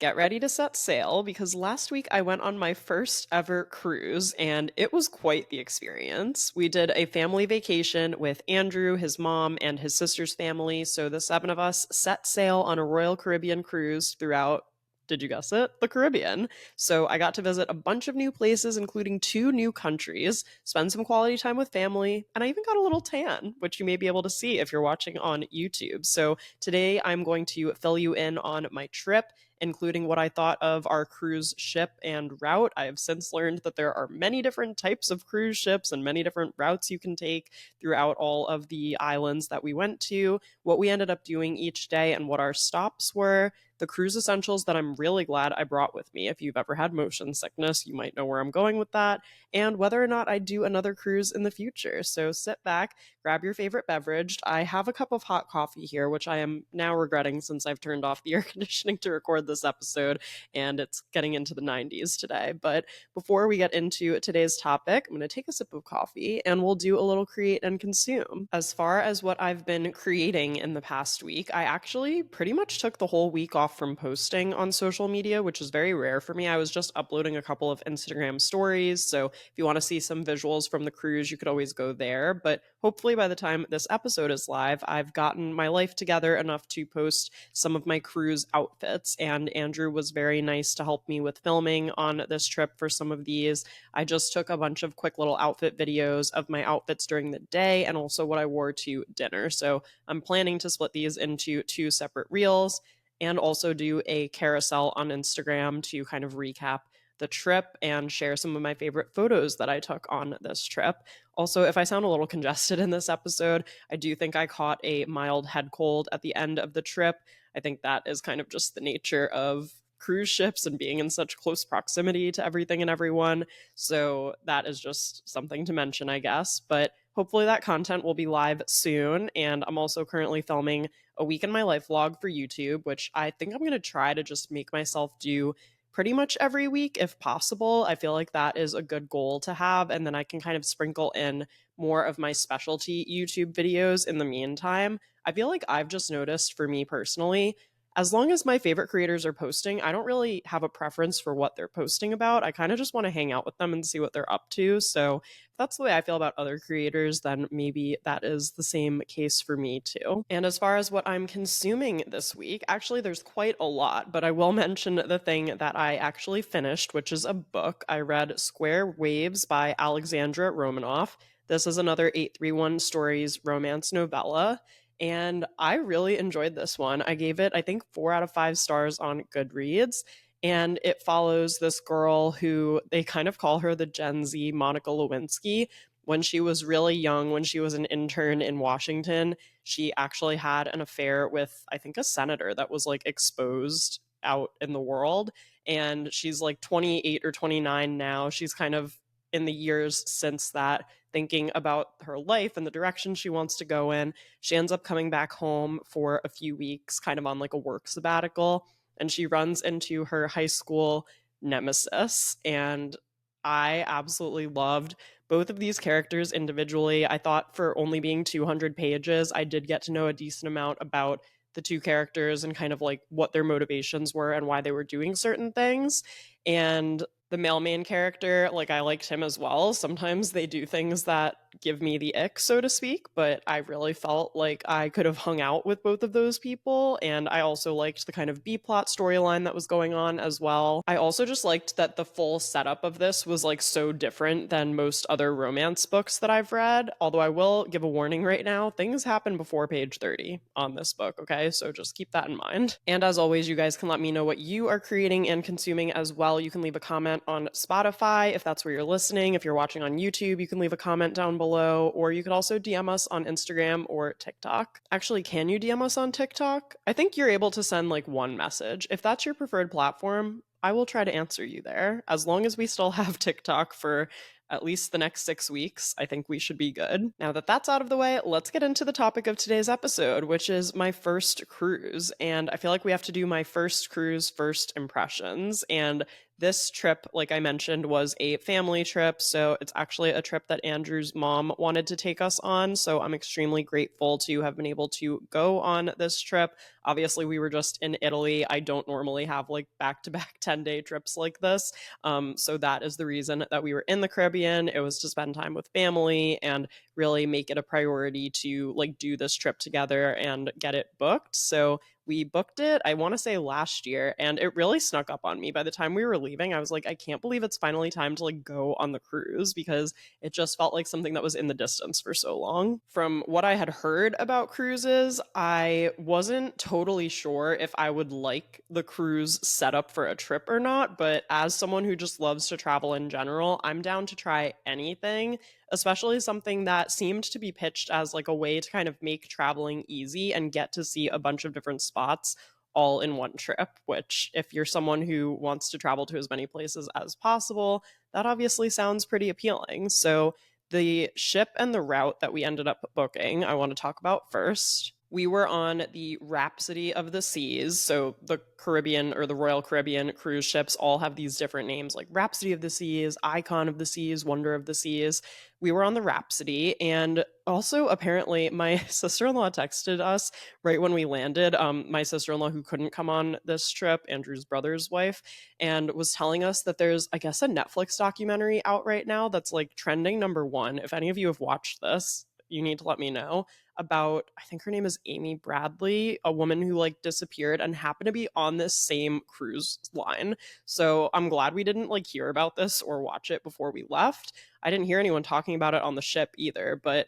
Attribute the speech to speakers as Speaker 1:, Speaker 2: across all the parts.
Speaker 1: Get ready to set sail because last week I went on my first ever cruise and it was quite the experience. We did a family vacation with Andrew, his mom, and his sister's family. So the seven of us set sail on a Royal Caribbean cruise throughout. Did you guess it? The Caribbean. So I got to visit a bunch of new places, including two new countries, spend some quality time with family, and I even got a little tan, which you may be able to see if you're watching on YouTube. So today I'm going to fill you in on my trip, including what I thought of our cruise ship and route. I have since learned that there are many different types of cruise ships and many different routes you can take throughout all of the islands that we went to, what we ended up doing each day, and what our stops were. The cruise essentials that I'm really glad I brought with me. If you've ever had motion sickness, you might know where I'm going with that, and whether or not I do another cruise in the future. So sit back, grab your favorite beverage. I have a cup of hot coffee here, which I am now regretting since I've turned off the air conditioning to record this episode, and it's getting into the 90s today. But before we get into today's topic, I'm going to take a sip of coffee and we'll do a little create and consume. As far as what I've been creating in the past week, I actually pretty much took the whole week off from posting on social media, which is very rare for me. I was just uploading a couple of Instagram stories. So if you want to see some visuals from the cruise, you could always go there. But hopefully by the time this episode is live, I've gotten my life together enough to post some of my cruise outfits. And Andrew was very nice to help me with filming on this trip for some of these. I just took a bunch of quick little outfit videos of my outfits during the day and also what I wore to dinner. So I'm planning to split these into two separate reels and also do a carousel on Instagram to kind of recap the trip and share some of my favorite photos that I took on this trip. Also, if I sound a little congested in this episode, I do think I caught a mild head cold at the end of the trip. I think that is kind of just the nature of cruise ships and being in such close proximity to everything and everyone. So that is just something to mention, I guess. But hopefully that content will be live soon. And I'm also currently filming a week in my life vlog for YouTube, which I think I'm going to try to just make myself do pretty much every week if possible. I feel like that is a good goal to have. And then I can kind of sprinkle in more of my specialty YouTube videos in the meantime. I feel like I've just noticed for me personally, as long as my favorite creators are posting, I don't really have a preference for what they're posting about. I kind of just want to hang out with them and see what they're up to. So if that's the way I feel about other creators, then maybe that is the same case for me too. And as far as what I'm consuming this week, actually, there's quite a lot, but I will mention the thing that I actually finished, which is a book. I read Square Waves by Alexandra Romanoff. This is another 831 Stories romance novella. And I really enjoyed this one. I gave it, I think, 4 out of 5 stars on Goodreads. And it follows this girl who they kind of call her the Gen Z Monica Lewinsky. When she was really young, when she was an intern in Washington, she actually had an affair with, I think, a senator that was like exposed out in the world. And she's like 28 or 29 now. She's kind of in the years since that thinking about her life and the direction she wants to go in. She ends up coming back home for a few weeks, kind of on like a work sabbatical, and she runs into her high school nemesis. And I absolutely loved both of these characters individually. I thought for only being 200 pages, I did get to know a decent amount about the two characters and kind of like what their motivations were and why they were doing certain things. And the male main character, like I liked him as well. Sometimes they do things that give me the ick, so to speak, but I really felt like I could have hung out with both of those people. And I also liked the kind of B plot storyline that was going on as well. I also just liked that the full setup of this was like so different than most other romance books that I've read. Although I will give a warning right now, things happen before page 30 on this book, okay? So just keep that in mind. And as always, you guys can let me know what you are creating and consuming as well. You can leave a comment on Spotify if that's where you're listening. If you're watching on YouTube, you can leave a comment down below, or you could also DM us on Instagram or TikTok. Actually, can you DM us on TikTok? I think you're able to send like one message. If that's your preferred platform, I will try to answer you there. As long as we still have TikTok for at least the next 6 weeks, I think we should be good. Now that that's out of the way, let's get into the topic of today's episode, which is my first cruise. And I feel like we have to do my first cruise first impressions. And this trip, like I mentioned, was a family trip. So it's actually a trip that Andrew's mom wanted to take us on. So I'm extremely grateful to have been able to go on this trip. Obviously, we were just in Italy. I don't normally have like back to back 10-day trips like this. So that is the reason that we were in the Caribbean. It was to spend time with family and really make it a priority to like do this trip together and get it booked. So we booked it, I want to say last year, and it really snuck up on me. By the time we were leaving, I was like, I can't believe it's finally time to like go on the cruise because it just felt like something that was in the distance for so long. From what I had heard about cruises, I wasn't totally sure if I would like the cruise setup for a trip or not, but as someone who just loves to travel in general, I'm down to try anything, especially something that seemed to be pitched as like a way to kind of make traveling easy and get to see a bunch of different spots all in one trip, which if you're someone who wants to travel to as many places as possible, that obviously sounds pretty appealing. So the ship and the route that we ended up booking, I want to talk about first. We were on the Rhapsody of the Seas. So the Caribbean or the Royal Caribbean cruise ships all have these different names like Rhapsody of the Seas, Icon of the Seas, Wonder of the Seas. We were on the Rhapsody, and also apparently my sister-in-law texted us right when we landed. My sister-in-law who couldn't come on this trip, Andrew's brother's wife, and was telling us that there's, I guess, a Netflix documentary out right now that's like trending number one. If any of you have watched this, you need to let me know, about, I think her name is Amy Bradley, a woman who like disappeared and happened to be on this same cruise line. So I'm glad we didn't like hear about this or watch it before we left. I didn't hear anyone talking about it on the ship either, but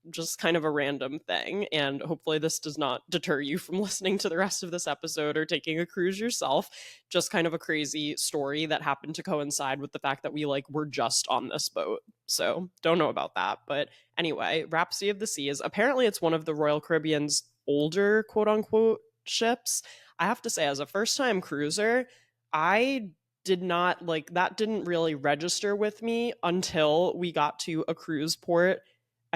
Speaker 1: just kind of a random thing. And hopefully, this does not deter you from listening to the rest of this episode or taking a cruise yourself. Just kind of a crazy story that happened to coincide with the fact that we like were just on this boat. So don't know about that. But anyway, Rhapsody of the Seas. Apparently, it's one of the Royal Caribbean's older quote unquote ships. I have to say, as a first time cruiser, I did not like that, didn't really register with me until we got to a cruise port.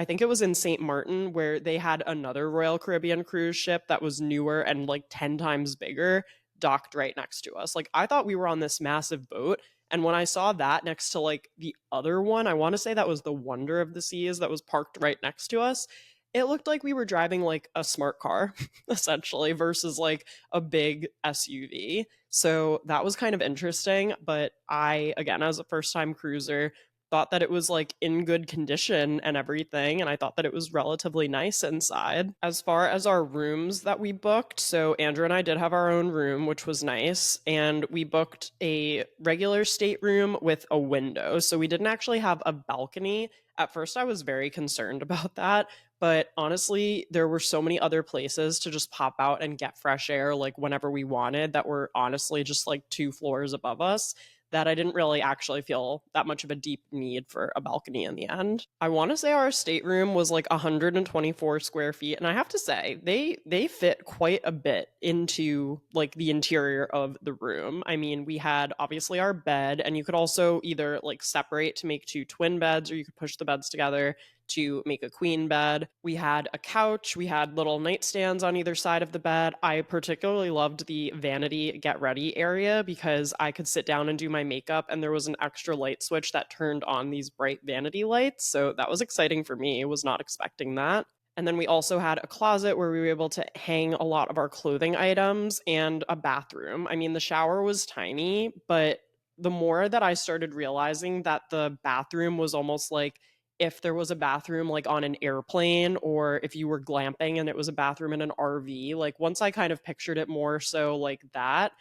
Speaker 1: I think it was in St. Martin where they had another Royal Caribbean cruise ship that was newer and like 10 times bigger docked right next to us. Like I thought we were on this massive boat, and when I saw that next to like the other one, I want to say that was the Wonder of the Seas that was parked right next to us. It looked like we were driving like a smart car essentially versus like a big SUV. So that was kind of interesting, but I again as a first-time cruiser thought that it was like in good condition and everything, and I thought that it was relatively nice inside. As far as our rooms that we booked, so Andrew and I did have our own room, which was nice, and we booked a regular stateroom with a window. So we didn't actually have a balcony. At first I was very concerned about that, but honestly, there were so many other places to just pop out and get fresh air like whenever we wanted that were honestly just like two floors above us, that I didn't really actually feel that much of a deep need for a balcony in the end. I want to say our stateroom was like 124 square feet, and I have to say they fit quite a bit into like the interior of the room. I mean, we had obviously our bed, and you could also either like separate to make two twin beds, or you could push the beds together to make a queen bed. We had a couch, we had little nightstands on either side of the bed. I particularly loved the vanity get ready area because I could sit down and do my makeup, and there was an extra light switch that turned on these bright vanity lights. So that was exciting for me. I was not expecting that. And then we also had a closet where we were able to hang a lot of our clothing items, and a bathroom. I mean, the shower was tiny, but the more that I started realizing that the bathroom was almost like if there was a bathroom like on an airplane, or if you were glamping and it was a bathroom in an RV, like once I kind of pictured it more so like that,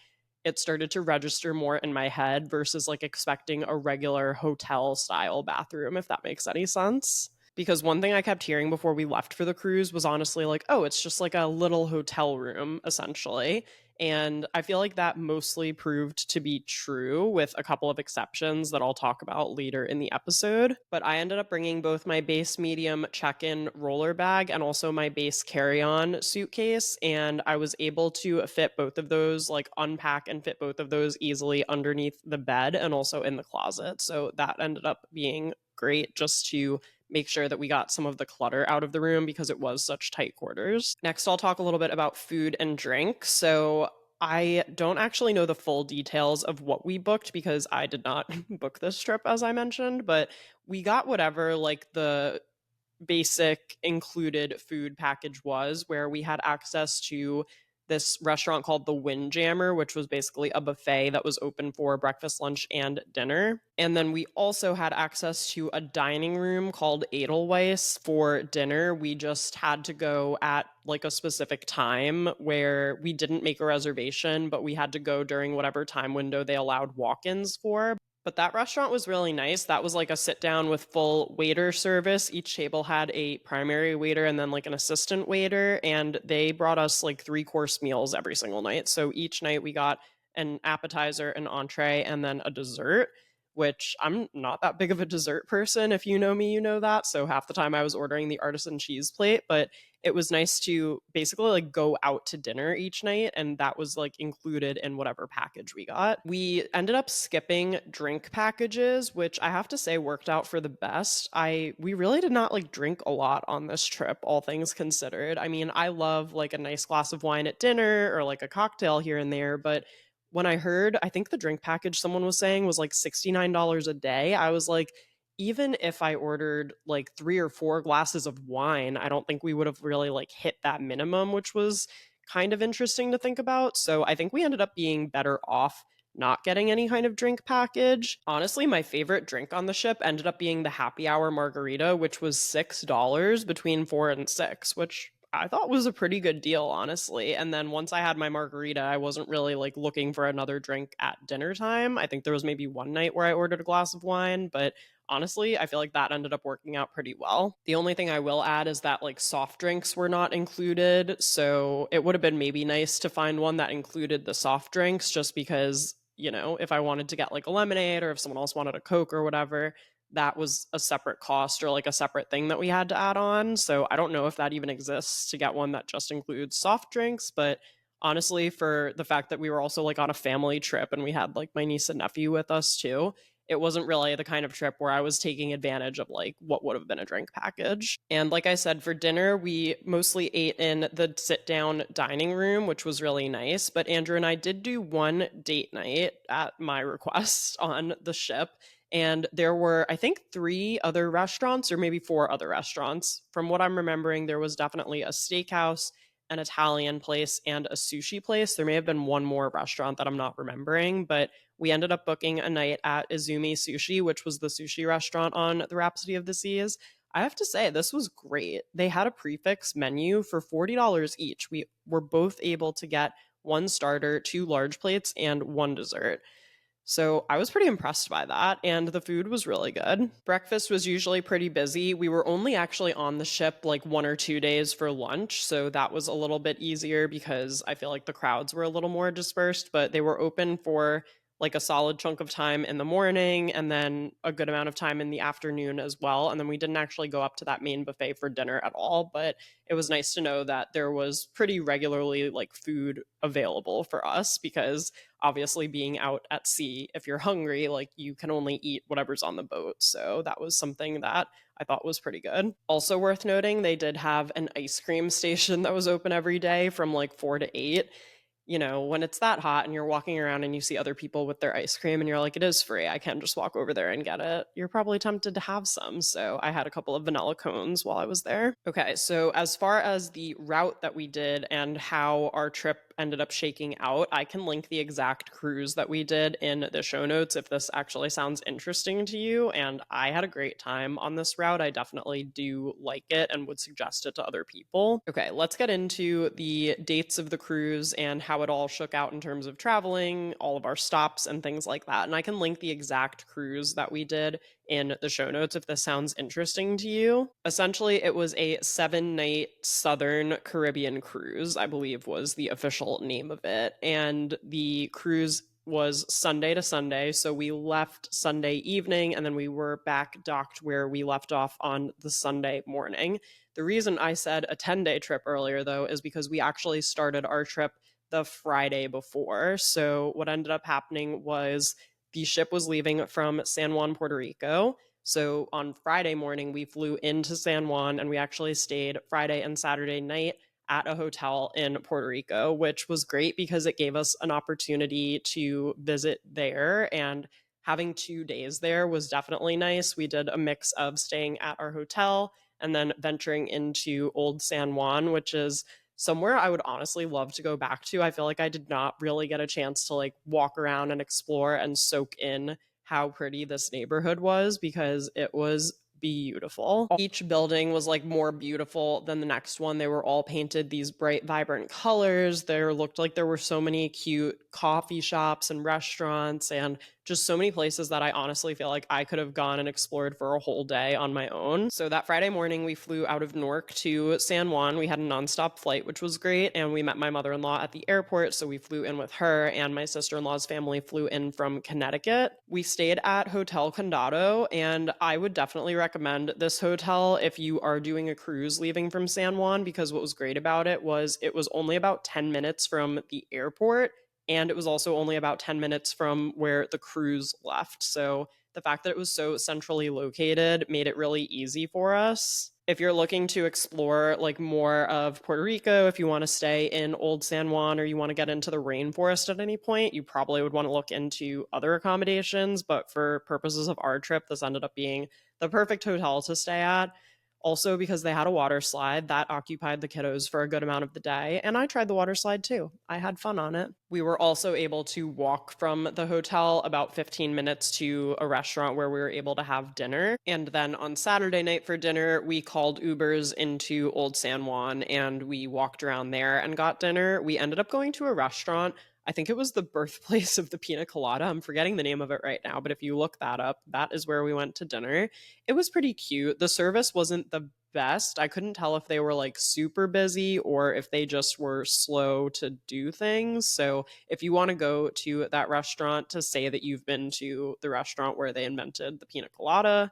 Speaker 1: it started to register more in my head versus like expecting a regular hotel style bathroom, if that makes any sense. Because one thing I kept hearing before we left for the cruise was honestly like, oh, it's just like a little hotel room, essentially. And I feel like that mostly proved to be true, with a couple of exceptions that I'll talk about later in the episode. But I ended up bringing both my base medium check in roller bag and also my base carry on suitcase. And I was able to fit both of those, like unpack and fit both of those easily underneath the bed and also in the closet. So that ended up being great just to make sure that we got some of the clutter out of the room because it was such tight quarters. Next, I'll talk a little bit about food and drink. So I don't actually know the full details of what we booked because I did not book this trip, as I mentioned, but we got whatever like the basic included food package was, where we had access to this restaurant called the Windjammer, which was basically a buffet that was open for breakfast, lunch, and dinner. And then we also had access to a dining room called Edelweiss for dinner. We just had to go at like a specific time where we didn't make a reservation, but we had to go during whatever time window they allowed walk-ins for. But that restaurant was really nice. That was like a sit down with full waiter service. Each table had a primary waiter and then like an assistant waiter. And they brought us like 3-course meals every single night. So each night we got an appetizer, an entree, and then a dessert, which I'm not that big of a dessert person. If you know me, you know that. So half the time I was ordering the artisan cheese plate, but it was nice to basically like go out to dinner each night, and that was like included in whatever package we got. We ended up skipping drink packages, which I have to say worked out for the best. We really did not like drink a lot on this trip, all things considered. I mean, I love like a nice glass of wine at dinner or like a cocktail here and there, but when I heard, I think the drink package someone was saying was like $69 a day, I was like, even if I ordered like 3 or 4 glasses of wine, I don't think we would have really like hit that minimum, which was kind of interesting to think about. So I think we ended up being better off not getting any kind of drink package. Honestly, my favorite drink on the ship ended up being the happy hour margarita, which was $6 between 4 and 6, which I thought was a pretty good deal, honestly. And then once I had my margarita, I wasn't really like looking for another drink at dinner time. I think there was maybe one night where I ordered a glass of wine, but honestly, I feel like that ended up working out pretty well. The only thing I will add is that like soft drinks were not included. So it would have been maybe nice to find one that included the soft drinks just because, if I wanted to get like a lemonade or if someone else wanted a Coke or whatever, that was a separate cost or like a separate thing that we had to add on. So I don't know if that even exists to get one that just includes soft drinks, but honestly, for the fact that we were also like on a family trip and we had like my niece and nephew with us too, it wasn't really the kind of trip where I was taking advantage of like what would have been a drink package. And like I said, for dinner, we mostly ate in the sit down dining room, which was really nice. But Andrew and I did do one date night at my request on the ship. And there were, I think, 3 other restaurants or maybe 4 other restaurants. From what I'm remembering, there was definitely a steakhouse, an Italian place, and a sushi place. There may have been one more restaurant that I'm not remembering, but we ended up booking a night at Izumi Sushi, which was the sushi restaurant on the Rhapsody of the Seas. I have to say, this was great. They had a prefix menu for $40 each. We were both able to get one starter, 2 large plates, and one dessert. So I was pretty impressed by that, and the food was really good. Breakfast was usually pretty busy. We were only actually on the ship like 1 or 2 days for lunch, so that was a little bit easier because I feel like the crowds were a little more dispersed, but they were open for like a solid chunk of time in the morning and then a good amount of time in the afternoon as well. And then we didn't actually go up to that main buffet for dinner at all, but it was nice to know that there was pretty regularly like food available for us because obviously being out at sea, if you're hungry, like you can only eat whatever's on the boat. So that was something that I thought was pretty good. Also worth noting, they did have an ice cream station that was open every day from like 4 to 8. When it's that hot and you're walking around and you see other people with their ice cream and you're like, it is free, I can just walk over there and get it. You're probably tempted to have some. So I had a couple of vanilla cones while I was there. Okay, so as far as the route that we did and how our trip ended up shaking out, I can link the exact cruise that we did in the show notes if this actually sounds interesting to you. And I had a great time on this route. I definitely do like it and would suggest it to other people. Okay, let's get into the dates of the cruise and how it all shook out in terms of traveling, all of our stops and things like that. And I can link the exact cruise that we did in the show notes if this sounds interesting to you. Essentially, it was a 7-night Southern Caribbean cruise, I believe was the official name of it. And the cruise was Sunday to Sunday. So we left Sunday evening and then we were back docked where we left off on the Sunday morning. The reason I said a 10-day trip earlier, though, is because we actually started our trip the Friday before. So what ended up happening was the ship was leaving from San Juan, Puerto Rico. So on Friday morning, we flew into San Juan and we actually stayed Friday and Saturday night at a hotel in Puerto Rico, which was great because it gave us an opportunity to visit there. And having 2 days there was definitely nice. We did a mix of staying at our hotel and then venturing into Old San Juan, which is Somewhere I would honestly love to go back to. I feel like I did not really get a chance to like walk around and explore and soak in how pretty this neighborhood was because it was beautiful. Each building was like more beautiful than the next one. They were all painted these bright, vibrant colors. There looked like there were so many cute coffee shops and restaurants and just so many places that I honestly feel like I could have gone and explored for a whole day on my own. So that Friday morning, we flew out of Newark to San Juan. We had a nonstop flight, which was great. And we met my mother in law at the airport. So we flew in with her, and my sister in law's family flew in from Connecticut. We stayed at Hotel Condado, and I would definitely recommend this hotel if you are doing a cruise leaving from San Juan, because what was great about it was only about 10 minutes from the airport, and it was also only about 10 minutes from where the cruise left. So the fact that it was so centrally located made it really easy for us. If you're looking to explore like more of Puerto Rico, if you want to stay in Old San Juan or you want to get into the rainforest at any point, you probably would want to look into other accommodations. But for purposes of our trip, this ended up being the perfect hotel to stay at. Also, because they had a water slide that occupied the kiddos for a good amount of the day. And I tried the water slide too. I had fun on it. We were also able to walk from the hotel about 15 minutes to a restaurant where we were able to have dinner. And then on Saturday night for dinner, we called Ubers into Old San Juan and we walked around there and got dinner. We ended up going to a restaurant. I think it was the birthplace of the pina colada. I'm forgetting the name of it right now, but if you look that up, that is where we went to dinner. It was pretty cute. The service wasn't the best. I couldn't tell if they were like super busy or if they just were slow to do things. So, if you want to go to that restaurant to say that you've been to the restaurant where they invented the pina colada,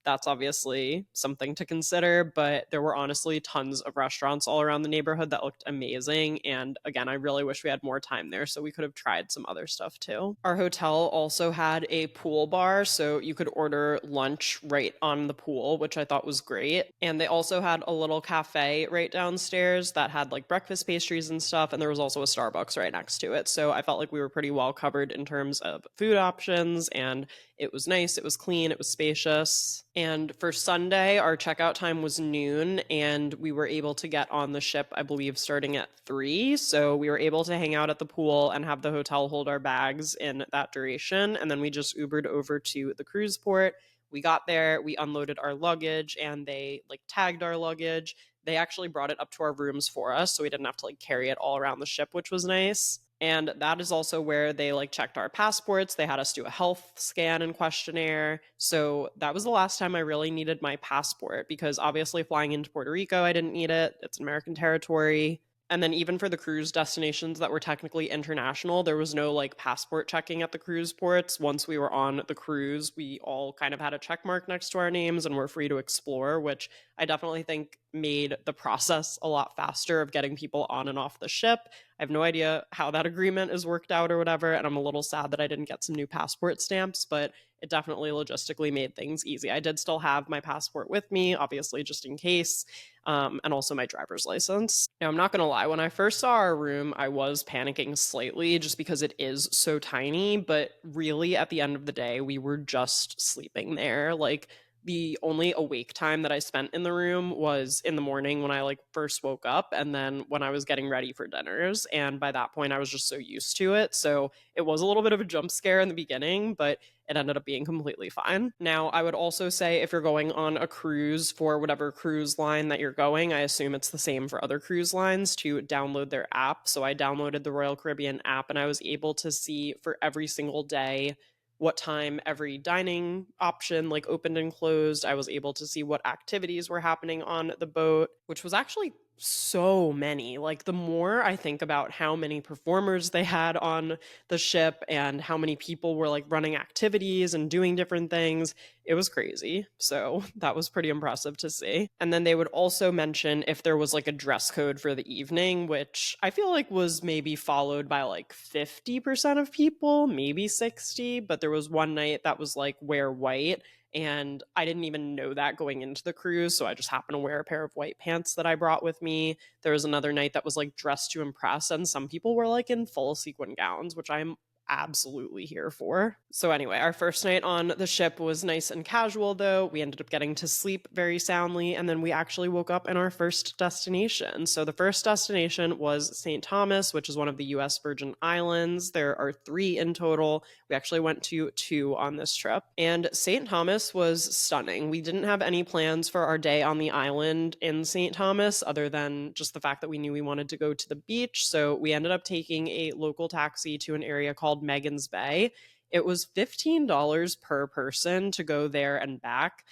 Speaker 1: that's obviously something to consider. But there were honestly tons of restaurants all around the neighborhood that looked amazing. And again, I really wish we had more time there so we could have tried some other stuff too. Our hotel also had a pool bar, so you could order lunch right on the pool, which I thought was great. And they also had a little cafe right downstairs that had like breakfast pastries and stuff. And there was also a Starbucks right next to it. So I felt like we were pretty well covered in terms of food options, and it was nice, it was clean, it was spacious. And for Sunday, our checkout time was noon, and we were able to get on the ship, I believe, starting at 3. So we were able to hang out at the pool and have the hotel hold our bags in that duration. And then we just Ubered over to the cruise port. We got there, we unloaded our luggage, and they like tagged our luggage. They actually brought it up to our rooms for us, so we didn't have to like carry it all around the ship, which was nice. And that is also where they like checked our passports. They had us do a health scan and questionnaire. So that was the last time I really needed my passport, because obviously flying into Puerto Rico, I didn't need it. It's an American territory. And then even for the cruise destinations that were technically international, there was no like passport checking at the cruise ports. Once we were on the cruise, we all kind of had a check mark next to our names and were free to explore, which I definitely think made the process a lot faster of getting people on and off the ship. I have no idea how that agreement is worked out or whatever, and I'm a little sad that I didn't get some new passport stamps, but it definitely logistically made things easy. I did still have my passport with me, obviously, just in case, and also my driver's license. Now, I'm not going to lie, when I first saw our room, I was panicking slightly just because it is so tiny, but really at the end of the day, we were just sleeping there. Like, the only awake time that I spent in the room was in the morning when I like first woke up, and then when I was getting ready for dinners. And by that point, I was just so used to it. So it was a little bit of a jump scare in the beginning, but it ended up being completely fine. Now, I would also say if you're going on a cruise for whatever cruise line that you're going, I assume it's the same for other cruise lines, to download their app. So I downloaded the Royal Caribbean app, and I was able to see for every single day what time every dining option like opened and closed. I was able to see what activities were happening on the boat, which was actually so many. Like, the more I think about how many performers they had on the ship and how many people were like running activities and doing different things, it was crazy. So that was pretty impressive to see. And then they would also mention if there was like a dress code for the evening, which I feel like was maybe followed by like 50% of people, maybe 60, but there was one night that was like wear white. And I didn't even know that going into the cruise. So I just happened to wear a pair of white pants that I brought with me. There was another night that was like dress to impress. And some people were like in full sequin gowns, which I'm absolutely here for. So, anyway, our first night on the ship was nice and casual, though. We ended up getting to sleep very soundly, and then we actually woke up in our first destination. So, the first destination was St. Thomas, which is one of the US Virgin Islands. There are three in total. We actually went to two on this trip, and St. Thomas was stunning. We didn't have any plans for our day on the island in St. Thomas other than just the fact that we knew we wanted to go to the beach. So we ended up taking a local taxi to an area called Megan's Bay. It was $15 per person to go there and back,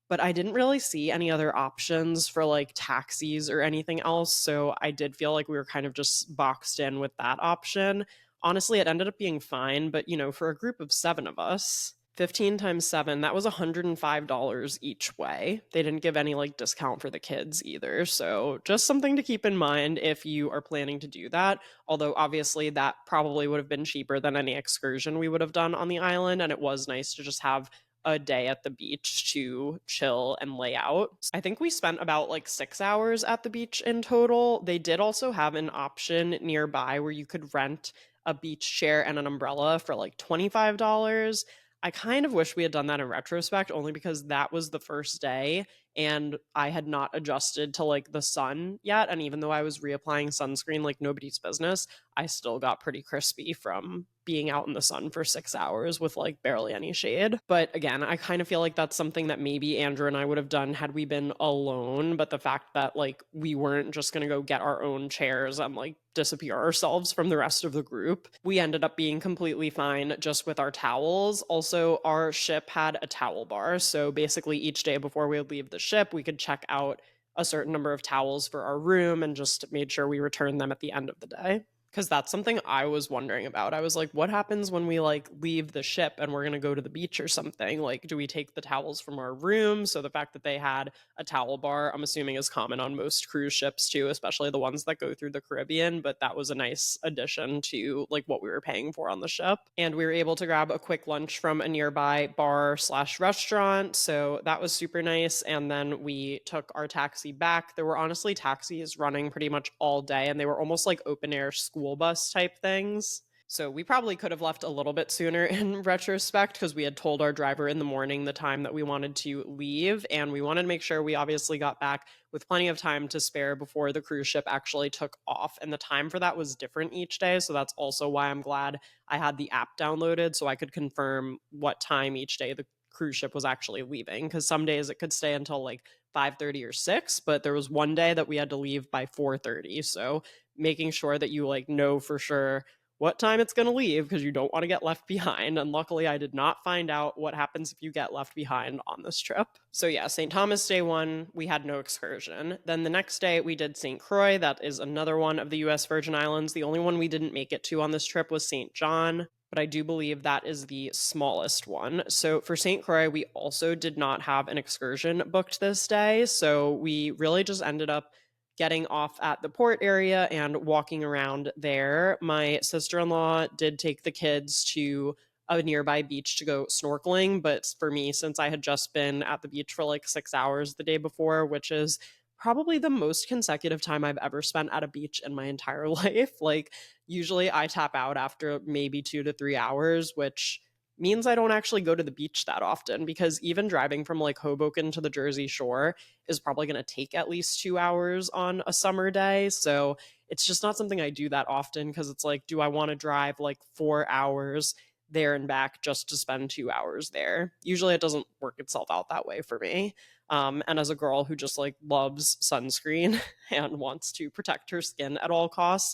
Speaker 1: but I didn't really see any other options for like taxis or anything else. So I did feel like we were kind of just boxed in with that option. Honestly, it ended up being fine, but for a group of seven of us, 15 times seven, that was $105 each way. They didn't give any like discount for the kids either. So just something to keep in mind if you are planning to do that. Although obviously that probably would have been cheaper than any excursion we would have done on the island. And it was nice to just have a day at the beach to chill and lay out. I think we spent about like 6 hours at the beach in total. They did also have an option nearby where you could rent a beach chair and an umbrella for like $25. I kind of wish we had done that in retrospect, only because that was the first day and I had not adjusted to like the sun yet. And even though I was reapplying sunscreen like nobody's business, I still got pretty crispy from being out in the sun for 6 hours with like barely any shade. But again, I kind of feel like that's something that maybe Andrew and I would have done had we been alone. But the fact that like we weren't just going to go get our own chairs and like disappear ourselves from the rest of the group, we ended up being completely fine just with our towels. Also, our ship had a towel bar. So basically, each day before we would leave the ship, we could check out a certain number of towels for our room and just made sure we returned them at the end of the day. Because that's something I was wondering about. I was like, what happens when we like leave the ship and we're going to go to the beach or something? Like, do we take the towels from our room? So the fact that they had a towel bar, I'm assuming is common on most cruise ships too, especially the ones that go through the Caribbean. But that was a nice addition to like what we were paying for on the ship. And we were able to grab a quick lunch from a nearby bar slash restaurant. So that was super nice. And then we took our taxi back. There were honestly taxis running pretty much all day, and they were almost like open air school bus type things. So we probably could have left a little bit sooner in retrospect because we had told our driver in the morning the time that we wanted to leave. And we wanted to make sure we obviously got back with plenty of time to spare before the cruise ship actually took off. And the time for that was different each day. So that's also why I'm glad I had the app downloaded so I could confirm what time each day the cruise ship was actually leaving. Because some days it could stay until like 5:30 or 6, but there was one day that we had to leave by 4:30. So making sure that you like know for sure what time it's going to leave because you don't want to get left behind. And luckily, I did not find out what happens if you get left behind on this trip. So, yeah, St. Thomas day one, we had no excursion. Then the next day, we did St. Croix. That is another one of the US Virgin Islands. The only one we didn't make it to on this trip was St. John, but I do believe that is the smallest one. So for St. Croix, we also did not have an excursion booked this day. So we really just ended up getting off at the port area and walking around there. My sister-in-law did take the kids to a nearby beach to go snorkeling, but for me, since I had just been at the beach for like 6 hours the day before, which is probably the most consecutive time I've ever spent at a beach in my entire life. Like, usually I tap out after maybe 2 to 3 hours, which means I don't actually go to the beach that often because even driving from like Hoboken to the Jersey Shore is probably going to take at least 2 hours on a summer day. So it's just not something I do that often because it's like, do I want to drive like 4 hours there and back just to spend 2 hours there? Usually it doesn't work itself out that way for me. And as a girl who just like loves sunscreen and wants to protect her skin at all costs,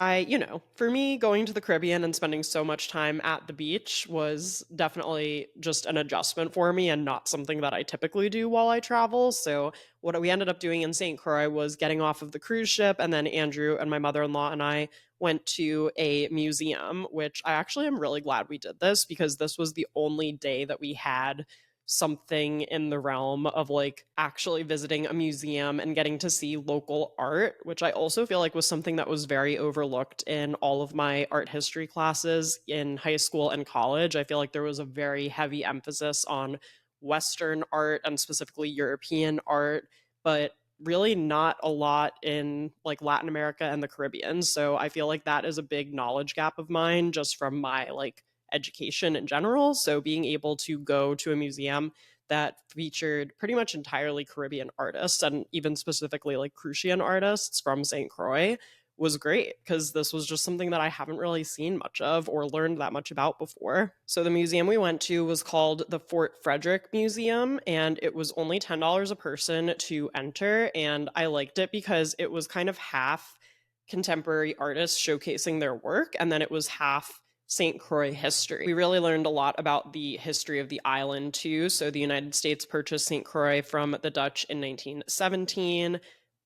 Speaker 1: for me, going to the Caribbean and spending so much time at the beach was definitely just an adjustment for me and not something that I typically do while I travel. So what we ended up doing in St. Croix was getting off of the cruise ship, and then Andrew and my mother-in-law and I went to a museum, which I actually am really glad we did this because this was the only day that we had something in the realm of like actually visiting a museum and getting to see local art, which I also feel like was something that was very overlooked in all of my art history classes in high school and college. I feel like there was a very heavy emphasis on Western art and specifically European art, but really not a lot in like Latin America and the Caribbean. So I feel like that is a big knowledge gap of mine just from my like education in general. So being able to go to a museum that featured pretty much entirely Caribbean artists and even specifically like Crucian artists from St. Croix was great because this was just something that I haven't really seen much of or learned that much about before. So the museum we went to was called the Fort Frederick Museum, and it was only $10 a person to enter. And I liked it because it was kind of half contemporary artists showcasing their work, and then it was half St. Croix history. We really learned a lot about the history of the island too. So the United States purchased St. Croix from the Dutch in 1917.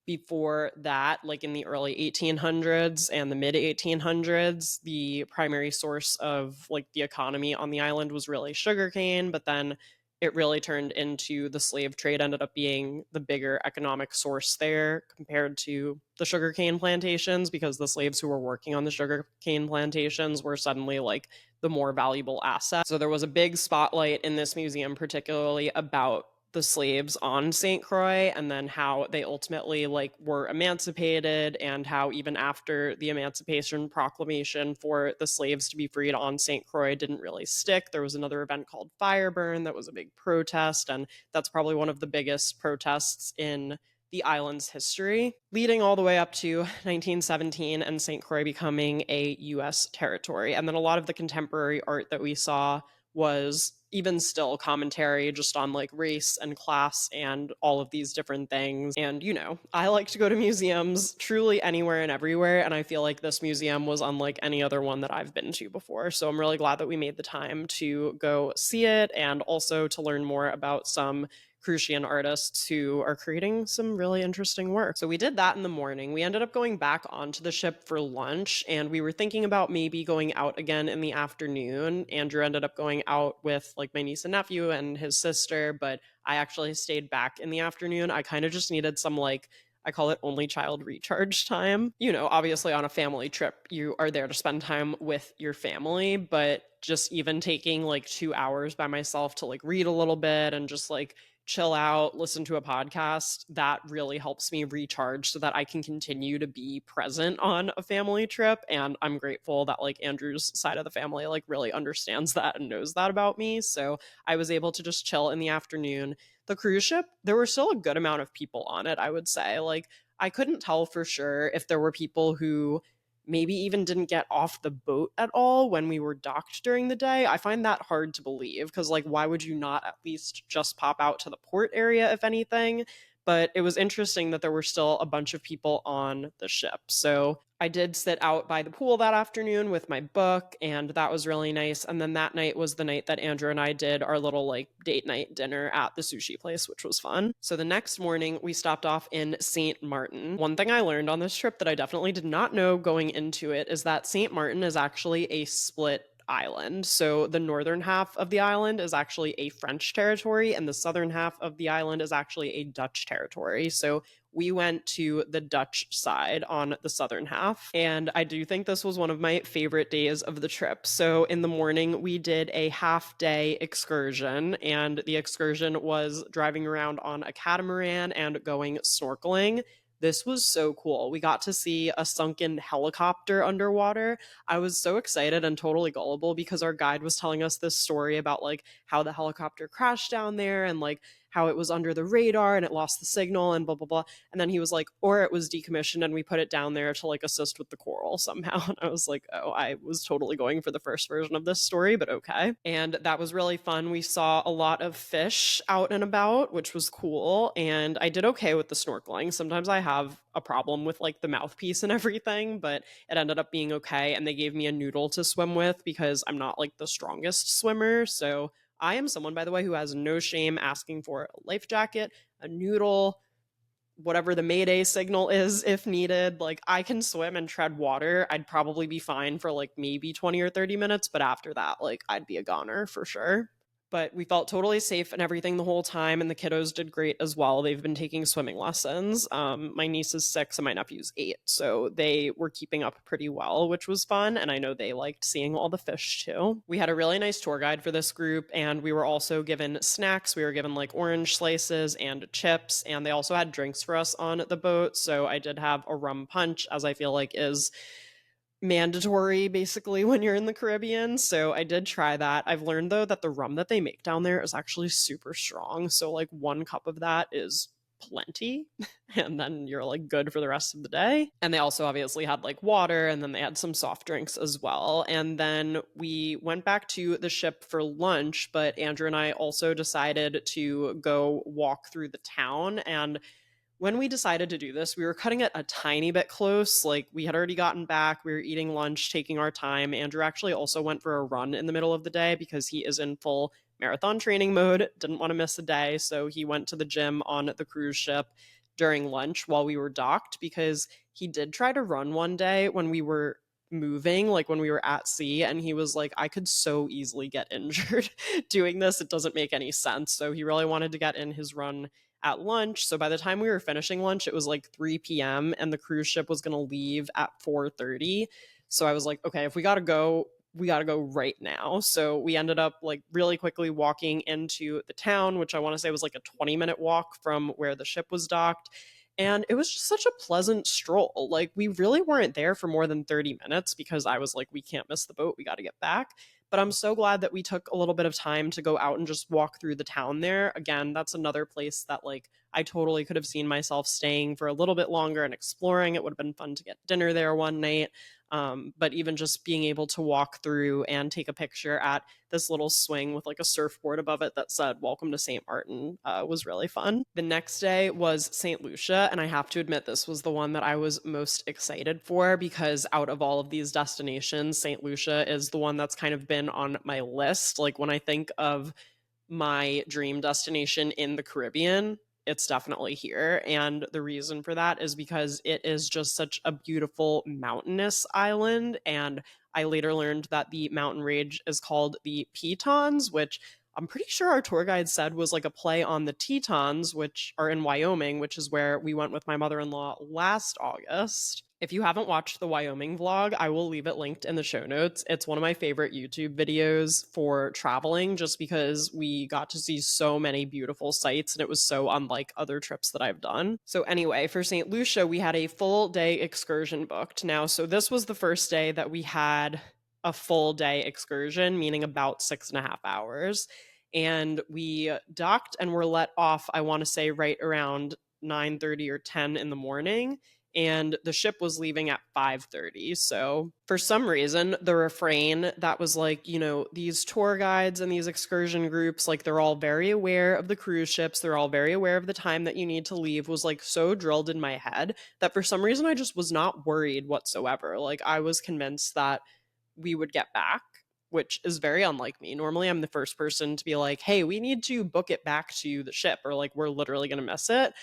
Speaker 1: Before that, like in the early 1800s and the mid 1800s, the primary source of like the economy on the island was really sugarcane, but then it really turned into the slave trade ended up being the bigger economic source there compared to the sugarcane plantations, because the slaves who were working on the sugarcane plantations were suddenly like the more valuable asset. So there was a big spotlight in this museum particularly about the slaves on St. Croix, and then how they ultimately like were emancipated, and how even after the Emancipation Proclamation for the slaves to be freed on St. Croix didn't really stick. There was another event called Fireburn that was a big protest, and that's probably one of the biggest protests in the island's history, leading all the way up to 1917 and St. Croix becoming a US territory. And then a lot of the contemporary art that we saw was even still commentary just on like race and class and all of these different things. And, you know, I like to go to museums truly anywhere and everywhere. And I feel like this museum was unlike any other one that I've been to before. So I'm really glad that we made the time to go see it and also to learn more about some Crucian artists who are creating some really interesting work. So we did that in the morning. We ended up going back onto the ship for lunch, and we were thinking about maybe going out again in the afternoon. Andrew ended up going out with like my niece and nephew and his sister, but I actually stayed back in the afternoon. I kind of just needed some like, I call it only child recharge time. You know, obviously on a family trip, you are there to spend time with your family, but just even taking like 2 hours by myself to like read a little bit and just like chill out, listen to a podcast, that really helps me recharge so that I can continue to be present on a family trip. And I'm grateful that like Andrew's side of the family like really understands that and knows that about me. So I was able to just chill in the afternoon. The cruise ship, there were still a good amount of people on it, I would say. Like I couldn't tell for sure if there were people who maybe even didn't get off the boat at all when we were docked during the day. I find that hard to believe because, like, why would you not at least just pop out to the port area, if anything? But it was interesting that there were still a bunch of people on the ship. So I did sit out by the pool that afternoon with my book, and that was really nice. And then that night was the night that Andrew and I did our little like date night dinner at the sushi place, which was fun. So the next morning, we stopped off in St. Martin. One thing I learned on this trip that I definitely did not know going into it is that St. Martin is actually a split island. So the northern half of the island is actually a French territory, and the southern half of the island is actually a Dutch territory. So we went to the Dutch side on the southern half. And I do think this was one of my favorite days of the trip. So in the morning, we did a half day excursion, and the excursion was driving around on a catamaran and going snorkeling. This was so cool. We got to see a sunken helicopter underwater. I was so excited and totally gullible because our guide was telling us this story about like how the helicopter crashed down there and like how it was under the radar and it lost the signal and blah blah blah. And then he was like, or it was decommissioned and we put it down there to like assist with the coral somehow. And I was like, oh, I was totally going for the first version of this story, but okay. And that was really fun. We saw a lot of fish out and about, which was cool. And I did okay with the snorkeling. Sometimes I have a problem with like the mouthpiece and everything, but it ended up being okay. And they gave me a noodle to swim with because I'm not like the strongest swimmer. So I am someone, by the way, who has no shame asking for a life jacket, a noodle, whatever the Mayday signal is if needed. Like I can swim and tread water. I'd probably be fine for like maybe 20 or 30 minutes, but after that, like I'd be a goner for sure. But we felt totally safe and everything the whole time, and the kiddos did great as well. They've been taking swimming lessons. My niece is 6 and my nephew's 8, so they were keeping up pretty well, which was fun, and I know they liked seeing all the fish too. We had a really nice tour guide for this group, and we were also given snacks. We were given like orange slices and chips, and they also had drinks for us on the boat, so I did have a rum punch, as I feel like is mandatory basically when you're in the Caribbean. So I did try that. I've learned though that the rum that they make down there is actually super strong. So like 1 cup of that is plenty and then you're like good for the rest of the day. And they also obviously had like water and then they had some soft drinks as well. And then we went back to the ship for lunch, but Andrew and I also decided to go walk through the town. And when we decided to do this, we were cutting it a tiny bit close. Like we had already gotten back, we were eating lunch, taking our time. Andrew actually also went for a run in the middle of the day because he is in full marathon training mode, didn't want to miss a day. So he went to the gym on the cruise ship during lunch while we were docked because he did try to run one day when we were moving, like when we were at sea, and he was like, I could so easily get injured doing this. It doesn't make any sense. So he really wanted to get in his run at lunch. So by the time we were finishing lunch, it was like 3 p.m. and the cruise ship was going to leave at 4:30. So I was like, okay, if we got to go right now. So we ended up like really quickly walking into the town, which I want to say was like a 20-minute walk from where the ship was docked. And it was just such a pleasant stroll. Like, we really weren't there for more than 30 minutes because I was like, we can't miss the boat. We got to get back. But I'm so glad that we took a little bit of time to go out and just walk through the town there. Again, that's another place that like I totally could have seen myself staying for a little bit longer and exploring. It would have been fun to get dinner there one night. But even just being able to walk through and take a picture at this little swing with like a surfboard above it that said "Welcome to St. Martin" was really fun. The next day was St. Lucia, and I have to admit this was the one that I was most excited for because out of all of these destinations, St. Lucia is the one that's kind of been on my list. Like when I think of my dream destination in the Caribbean, it's definitely here. And the reason for that is because it is just such a beautiful mountainous island. And I later learned that the mountain range is called the Pitons, which I'm pretty sure our tour guide said was like a play on the Tetons, which are in Wyoming, which is where we went with my mother in law last August. If you haven't watched the Wyoming vlog, I will leave it linked in the show notes. It's one of my favorite YouTube videos for traveling just because we got to see so many beautiful sights and it was so unlike other trips that I've done. So, anyway, for St. Lucia, we had a full day excursion booked. Now, so this was the first day that we had a full day excursion, meaning about 6.5 hours. And we docked and were let off, I want to say, right around 9:30 or 10 in the morning, and the ship was leaving at 5:30. So for some reason, the refrain that was like, these tour guides and these excursion groups, like they're all very aware of the cruise ships, they're all very aware of the time that you need to leave, was like so drilled in my head that for some reason I just was not worried whatsoever. Like I was convinced that we would get back, which is very unlike me. Normally, I'm the first person to be like, hey, we need to book it back to the ship, or like, we're literally going to miss it.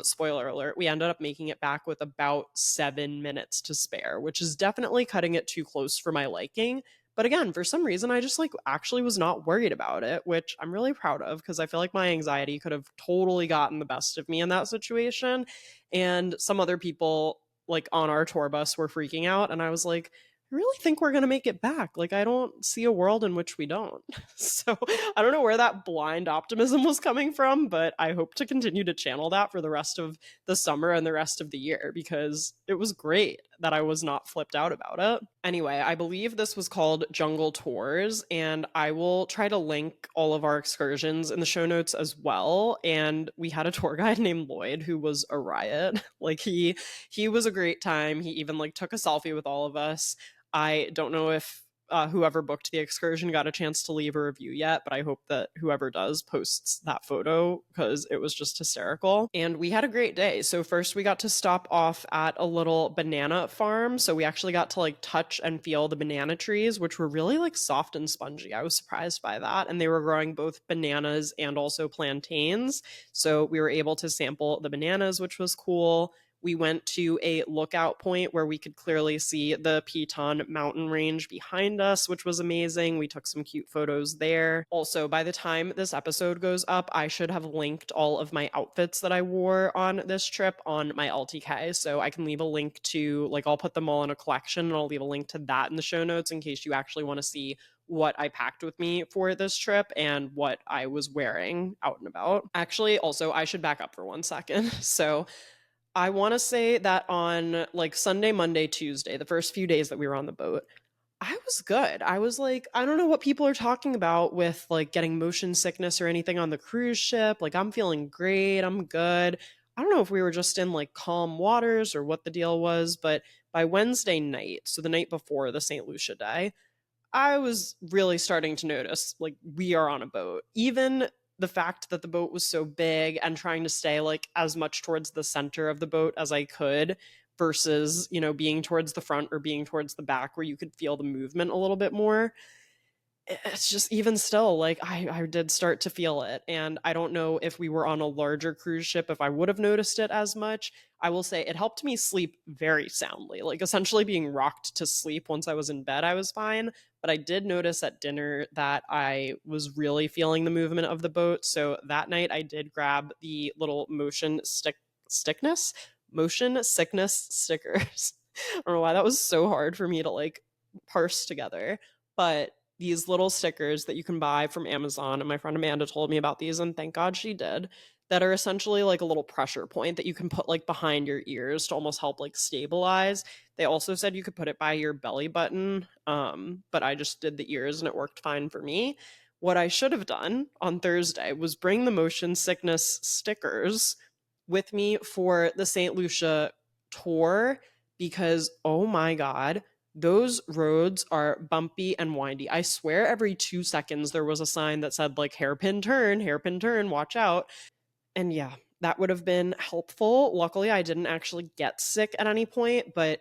Speaker 1: Spoiler alert, we ended up making it back with about 7 minutes to spare, which is definitely cutting it too close for my liking. But again, for some reason, I just like actually was not worried about it, which I'm really proud of because I feel like my anxiety could have totally gotten the best of me in that situation. And some other people, like on our tour bus, were freaking out. And I was like, I really think we're going to make it back. Like, I don't see a world in which we don't. So I don't know where that blind optimism was coming from, but I hope to continue to channel that for the rest of the summer and the rest of the year because it was great that I was not flipped out about it. Anyway, I believe this was called Jungle Tours, and I will try to link all of our excursions in the show notes as well. And we had a tour guide named Lloyd who was a riot. Like he was a great time. He even like took a selfie with all of us. I don't know if whoever booked the excursion got a chance to leave a review yet, but I hope that whoever does posts that photo because it was just hysterical. And we had a great day. So first we got to stop off at a little banana farm. So we actually got to like touch and feel the banana trees, which were really like soft and spongy. I was surprised by that. And they were growing both bananas and also plantains. So we were able to sample the bananas, which was cool. We went to a lookout point where we could clearly see the Piton mountain range behind us, which was amazing. We took some cute photos there. Also, by the time this episode goes up, I should have linked all of my outfits that I wore on this trip on my LTK. So I can leave a link to, like, I'll put them all in a collection and I'll leave a link to that in the show notes in case you actually want to see what I packed with me for this trip and what I was wearing out and about. Actually, also, I should back up for 1 second. So I wanna say that on, like, Sunday, Monday, Tuesday, the first few days that we were on the boat, I was good. I was like, I don't know what people are talking about with, like, getting motion sickness or anything on the cruise ship, like, I'm feeling great, I'm good. I don't know if we were just in, like, calm waters or what the deal was, but by Wednesday night, so the night before the St. Lucia day, I was really starting to notice, like, we are on a boat. Even the fact that the boat was so big and trying to stay, like, as much towards the center of the boat as I could versus, being towards the front or being towards the back where you could feel the movement a little bit more. It's just even still, like, I did start to feel it, and I don't know if we were on a larger cruise ship, if I would have noticed it as much. I will say it helped me sleep very soundly, like, essentially being rocked to sleep once I was in bed, I was fine, but I did notice at dinner that I was really feeling the movement of the boat, so that night I did grab the little stickness? Motion sickness stickers. I don't know why that was so hard for me to, like, parse together, but these little stickers that you can buy from Amazon, and my friend Amanda told me about these, and thank God she did, that are essentially like a little pressure point that you can put like behind your ears to almost help like stabilize. They also said you could put it by your belly button, but I just did the ears and it worked fine for me. What I should have done on Thursday was bring the motion sickness stickers with me for the St. Lucia tour because, oh my God, those roads are bumpy and windy. I swear every 2 seconds there was a sign that said like hairpin turn, watch out. And yeah, that would have been helpful. Luckily, I didn't actually get sick at any point, but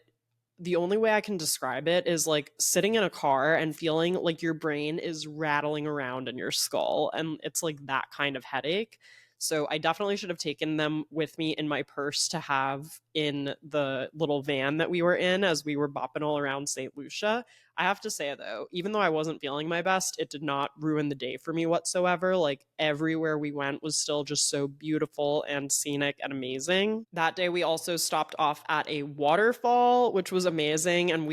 Speaker 1: the only way I can describe it is like sitting in a car and feeling like your brain is rattling around in your skull. And it's like that kind of headache. So I definitely should have taken them with me in my purse to have in the little van that we were in as we were bopping all around St. Lucia. I have to say though, even though I wasn't feeling my best, it did not ruin the day for me whatsoever. Like everywhere we went was still just so beautiful and scenic and amazing. That day we also stopped off at a waterfall, which was amazing, and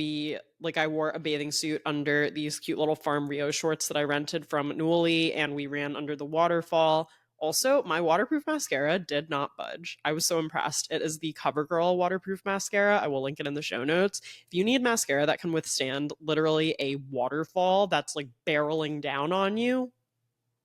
Speaker 1: I wore a bathing suit under these cute little Farm Rio shorts that I rented from Newly, and we ran under the waterfall. Also, my waterproof mascara did not budge. I was so impressed. It is the CoverGirl waterproof mascara. I will link it in the show notes. If you need mascara that can withstand literally a waterfall that's like barreling down on you,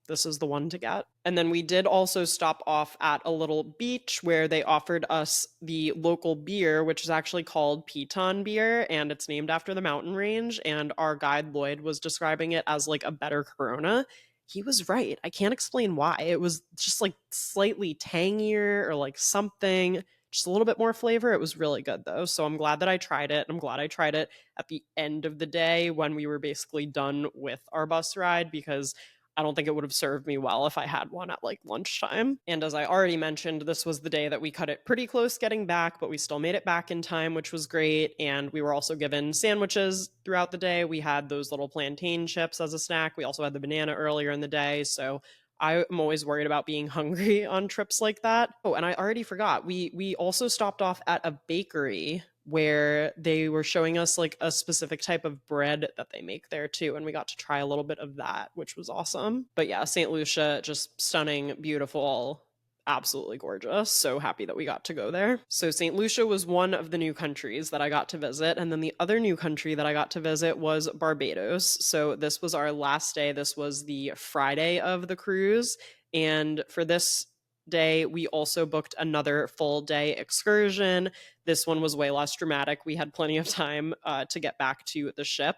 Speaker 1: this is the one to get. And then we did also stop off at a little beach where they offered us the local beer, which is actually called Piton beer, and it's named after the mountain range. And our guide Lloyd was describing it as like a better Corona. He was right. I can't explain why. It was just like slightly tangier or like something, just a little bit more flavor. It was really good though. So I'm glad that I tried it. I'm glad I tried it at the end of the day when we were basically done with our bus ride because I don't think it would have served me well if I had one at like lunchtime. And as I already mentioned, this was the day that we cut it pretty close getting back, but we still made it back in time, which was great. And we were also given sandwiches throughout the day. We had those little plantain chips as a snack. We also had the banana earlier in the day. So I'm always worried about being hungry on trips like that. Oh, and I already forgot. We also stopped off at a bakery where they were showing us like a specific type of bread that they make there too, and we got to try a little bit of that, which was awesome. But yeah, St. Lucia, just stunning, beautiful, absolutely gorgeous. So happy that we got to go there. So St. Lucia was one of the new countries that I got to visit, and then the other new country that I got to visit was Barbados. So this was our last day. This was the Friday of the cruise, and for this day we also booked another full day excursion. This one was way less dramatic. We had plenty of time to get back to the ship.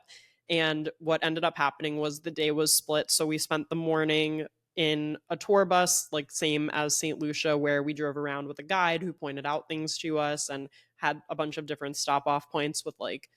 Speaker 1: And what ended up happening was the day was split. So we spent the morning in a tour bus, like same as St. Lucia, where we drove around with a guide who pointed out things to us and had a bunch of different stop off points with like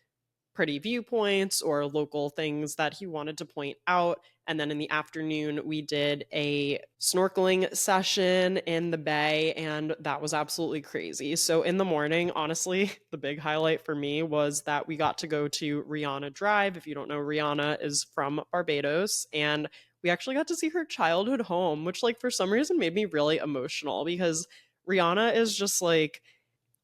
Speaker 1: pretty viewpoints or local things that he wanted to point out. And then in the afternoon, we did a snorkeling session in the bay, and that was absolutely crazy. So in the morning, honestly, the big highlight for me was that we got to go to Rihanna Drive. If you don't know, Rihanna is from Barbados, and we actually got to see her childhood home, which like for some reason made me really emotional because Rihanna is just like,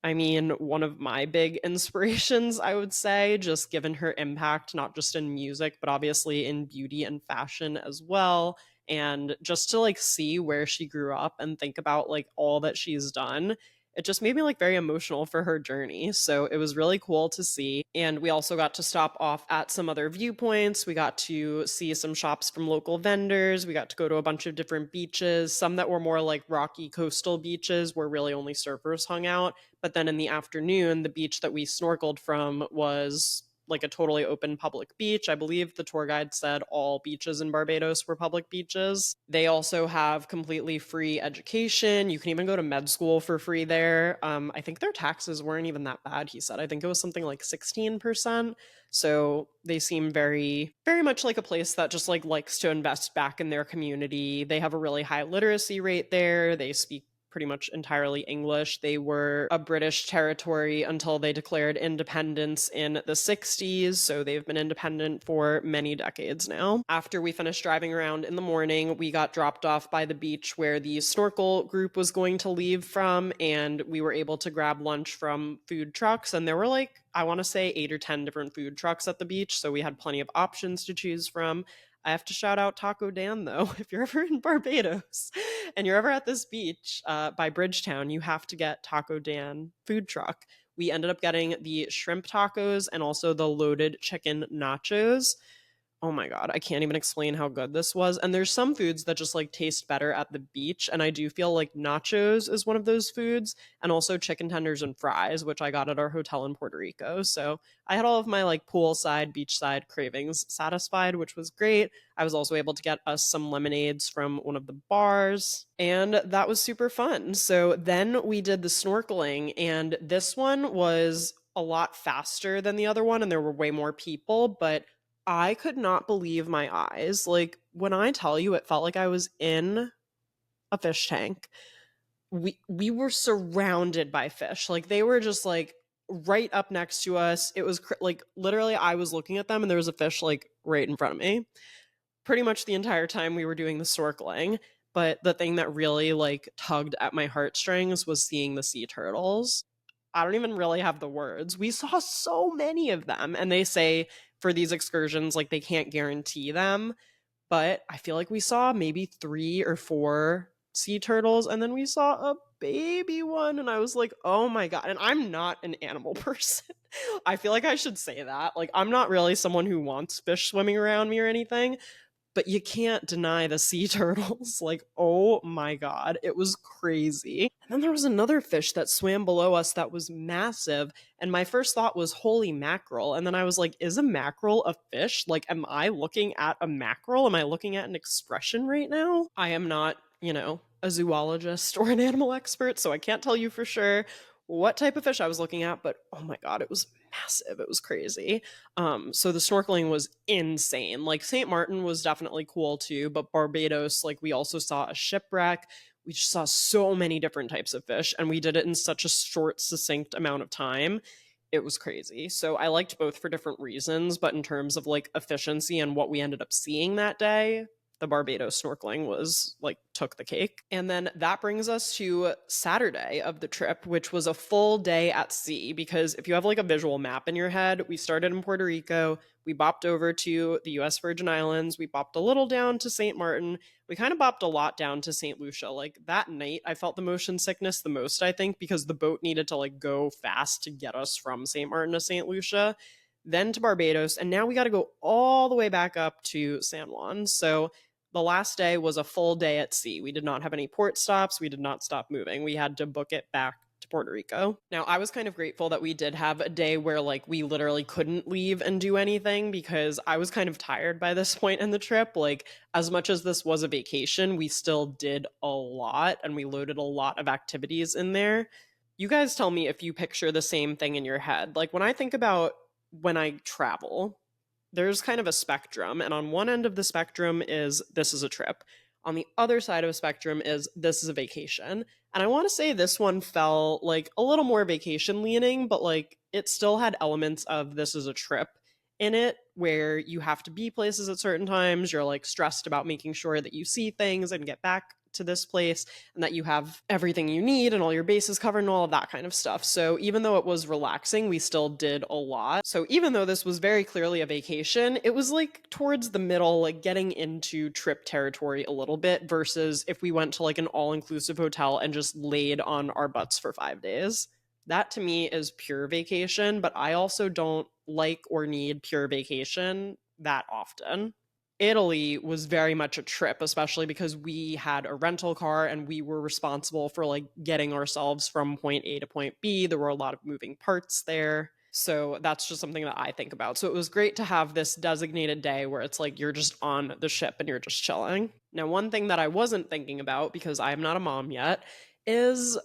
Speaker 1: I mean, one of my big inspirations, I would say, just given her impact, not just in music, but obviously in beauty and fashion as well. And just to like see where she grew up and think about like all that she's done, it just made me like very emotional for her journey. So it was really cool to see. And we also got to stop off at some other viewpoints. We got to see some shops from local vendors. We got to go to a bunch of different beaches, some that were more like rocky coastal beaches where really only surfers hung out. But then in the afternoon, the beach that we snorkeled from was like a totally open public beach. I believe the tour guide said all beaches in Barbados were public beaches. They also have completely free education. You can even go to med school for free there. I think their taxes weren't even that bad, he said. I think it was something like 16%. So they seem very, very much like a place that just like likes to invest back in their community. They have a really high literacy rate there. They speak pretty much entirely English. They were a British territory until they declared independence in the 60s, so they've been independent for many decades now. After we finished driving around in the morning, we got dropped off by the beach where the snorkel group was going to leave from, and we were able to grab lunch from food trucks, and there were like, I want to say 8 or 10 different food trucks at the beach, so we had plenty of options to choose from. I have to shout out Taco Dan though. If you're ever in Barbados and you're ever at this beach by Bridgetown, you have to get Taco Dan food truck. We ended up getting the shrimp tacos and also the loaded chicken nachos. Oh my god, I can't even explain how good this was. And there's some foods that just like taste better at the beach, and I do feel like nachos is one of those foods, and also chicken tenders and fries, which I got at our hotel in Puerto Rico. So I had all of my like poolside, beachside cravings satisfied, which was great. I was also able to get us some lemonades from one of the bars, and that was super fun. So then we did the snorkeling, and this one was a lot faster than the other one, and there were way more people, but I could not believe my eyes. Like, when I tell you it felt like I was in a fish tank. We were surrounded by fish. Like, they were just like right up next to us. It was like literally I was looking at them and there was a fish like right in front of me pretty much the entire time we were doing the snorkeling. But the thing that really like tugged at my heartstrings was seeing the sea turtles. I don't even really have the words. We saw so many of them, and they say for these excursions, like they can't guarantee them, but I feel like we saw maybe 3 or 4 sea turtles, and then we saw a baby one, and I was like, oh my god. And I'm not an animal person. I feel like I should say that. Like, I'm not really someone who wants fish swimming around me or anything, but you can't deny the sea turtles. Like, oh my god, it was crazy. And then there was another fish that swam below us that was massive, and my first thought was holy mackerel, and then I was like, is a mackerel a fish? Like, am I looking at a mackerel? Am I looking at an expression right now? I am not, a zoologist or an animal expert, so I can't tell you for sure what type of fish I was looking at, but oh my god, it was massive. It was crazy. So the snorkeling was insane. Like, St. Martin was definitely cool too, but Barbados, like, we also saw a shipwreck. We just saw so many different types of fish, and we did it in such a short, succinct amount of time. It was crazy. So I liked both for different reasons, but in terms of like efficiency and what we ended up seeing that day, the Barbados snorkeling was like took the cake. And then that brings us to Saturday of the trip, which was a full day at sea. Because if you have like a visual map in your head, we started in Puerto Rico, we bopped over to the US Virgin Islands, we bopped a little down to St. Martin, we kind of bopped a lot down to St. Lucia. Like, that night I felt the motion sickness the most, I think, because the boat needed to like go fast to get us from St. Martin to St. Lucia, then to Barbados, and now we got to go all the way back up to San Juan. So the last day was a full day at sea. We did not have any port stops. We did not stop moving. We had to book it back to Puerto Rico. Now, I was kind of grateful that we did have a day where like we literally couldn't leave and do anything, because I was kind of tired by this point in the trip. Like, as much as this was a vacation, we still did a lot, and we loaded a lot of activities in there. You guys tell me if you picture the same thing in your head. Like, when I think about when I travel, there's kind of a spectrum, and on one end of the spectrum is this is a trip. On the other side of a spectrum is this is a vacation. And I want to say this one fell like a little more vacation leaning, but like it still had elements of this is a trip in it, where you have to be places at certain times. You're like stressed about making sure that you see things and get back to this place and that you have everything you need and all your bases covered and all of that kind of stuff. So even though it was relaxing, we still did a lot. So even though this was very clearly a vacation, it was like towards the middle, like getting into trip territory a little bit versus if we went to like an all-inclusive hotel and just laid on our butts for 5 days. That to me is pure vacation, but I also don't like or need pure vacation that often. Italy was very much a trip, especially because we had a rental car and we were responsible for like getting ourselves from point A to point B. There were a lot of moving parts there. So that's just something that I think about. So it was great to have this designated day where it's like you're just on the ship and you're just chilling. Now, one thing that I wasn't thinking about because I'm not a mom yet is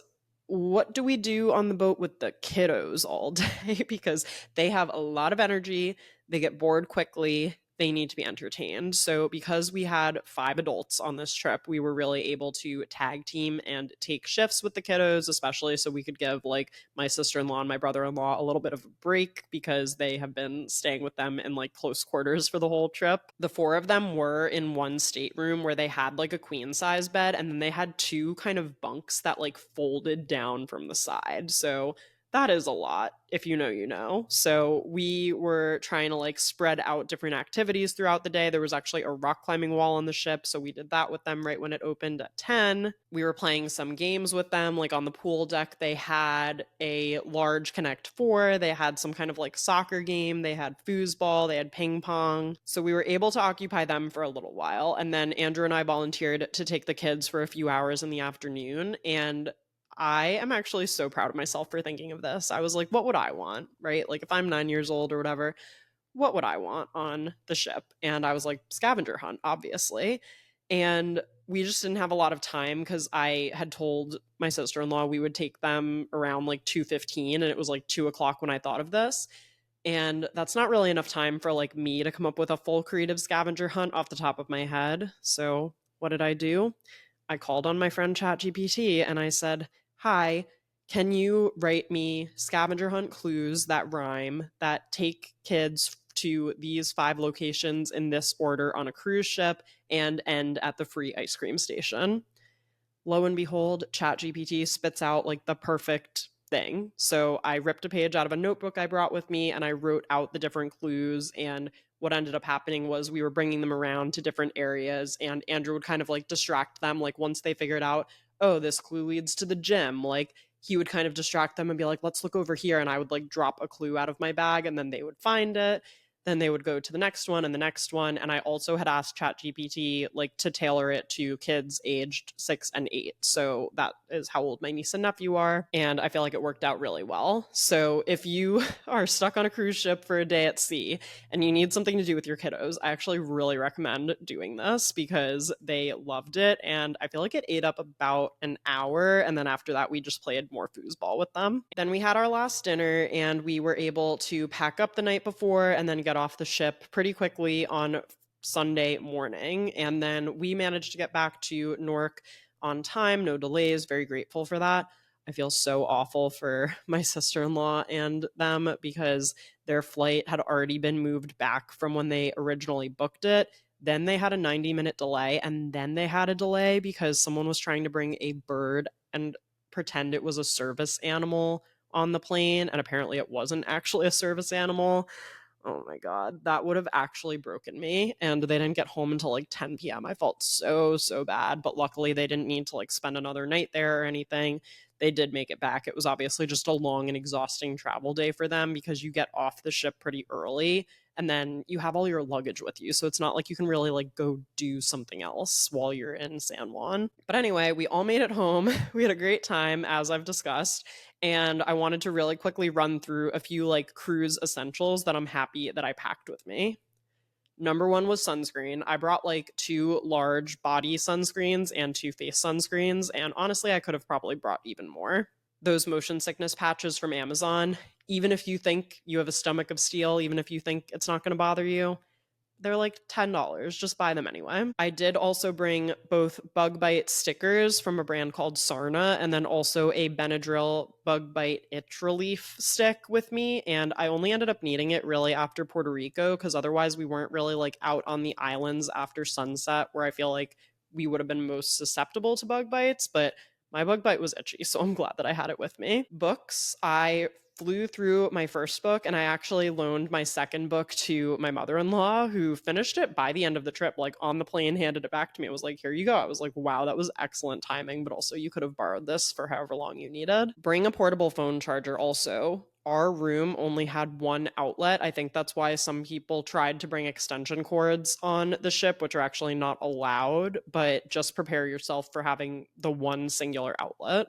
Speaker 1: what do we do on the boat with the kiddos all day? Because they have a lot of energy, they get bored quickly, they need to be entertained. So, because we had 5 adults on this trip, we were really able to tag team and take shifts with the kiddos, especially so we could give like my sister in law and my brother in law a little bit of a break because they have been staying with them in like close quarters for the whole trip. The 4 of them were in one stateroom where they had like a queen size bed, and then they had 2 kind of bunks that like folded down from the side. So, that is a lot. If you know, you know. So we were trying to like spread out different activities throughout the day. There was actually a rock climbing wall on the ship. So we did that with them right when it opened at 10. We were playing some games with them. Like on the pool deck, they had a large Connect 4. They had some kind of like soccer game. They had foosball. They had ping pong. So we were able to occupy them for a little while. And then Andrew and I volunteered to take the kids for a few hours in the afternoon. And I am actually so proud of myself for thinking of this. I was like, what would I want, right? Like, if I'm 9 years old or whatever, what would I want on the ship? And I was like, scavenger hunt, obviously. And we just didn't have a lot of time because I had told my sister-in-law we would take them around like 2:15, and it was like 2 o'clock when I thought of this. And that's not really enough time for like me to come up with a full creative scavenger hunt off the top of my head. So what did I do? I called on my friend ChatGPT and I said, "Hi, can you write me scavenger hunt clues that rhyme that take kids to these 5 locations in this order on a cruise ship and end at the free ice cream station?" Lo and behold, ChatGPT spits out like the perfect thing. So I ripped a page out of a notebook I brought with me and I wrote out the different clues. And what ended up happening was we were bringing them around to different areas, and Andrew would kind of like distract them. Like once they figured out, oh, this clue leads to the gym, like he would kind of distract them and be like, let's look over here. And I would like drop a clue out of my bag and then they would find it. Then they would go to the next one and the next one. And I also had asked ChatGPT like to tailor it to kids aged 6 and 8. So that is how old my niece and nephew are. And I feel like it worked out really well. So if you are stuck on a cruise ship for a day at sea and you need something to do with your kiddos, I actually really recommend doing this because they loved it. And I feel like it ate up about an hour. And then after that, we just played more foosball with them. Then we had our last dinner and we were able to pack up the night before and then get off the ship pretty quickly on Sunday morning. And then we managed to get back to Newark on time, no delays. Very grateful for that. I feel so awful for my sister-in-law and them because their flight had already been moved back from when they originally booked it. Then they had a 90-minute delay, and then they had a delay because someone was trying to bring a bird and pretend it was a service animal on the plane, and apparently it wasn't actually a service animal. Oh my God, that would have actually broken me. And they didn't get home until like 10 p.m. I felt so, so bad. But luckily, they didn't need to like spend another night there or anything. They did make it back. It was obviously just a long and exhausting travel day for them because you get off the ship pretty early and then you have all your luggage with you. So it's not like you can really like go do something else while you're in San Juan. But anyway, we all made it home. We had a great time, as I've discussed. And I wanted to really quickly run through a few like cruise essentials that I'm happy that I packed with me. Number one was sunscreen. I brought like 2 large body sunscreens and 2 face sunscreens. And honestly, I could have probably brought even more. Those motion sickness patches from Amazon, even if you think you have a stomach of steel, even if you think it's not going to bother you, they're like $10. Just buy them anyway. I did also bring both bug bite stickers from a brand called Sarna and then also a Benadryl bug bite itch relief stick with me. And I only ended up needing it really after Puerto Rico because otherwise we weren't really like out on the islands after sunset where I feel like we would have been most susceptible to bug bites, but my bug bite was itchy, so I'm glad that I had it with me. Books, I flew through my first book and I actually loaned my second book to my mother-in-law who finished it by the end of the trip, like on the plane, handed it back to me. It was like, here you go. I was like, wow, that was excellent timing, but also you could have borrowed this for however long you needed. Bring a portable phone charger also. Our room only had one outlet. I think that's why some people tried to bring extension cords on the ship, which are actually not allowed, but just prepare yourself for having the one singular outlet.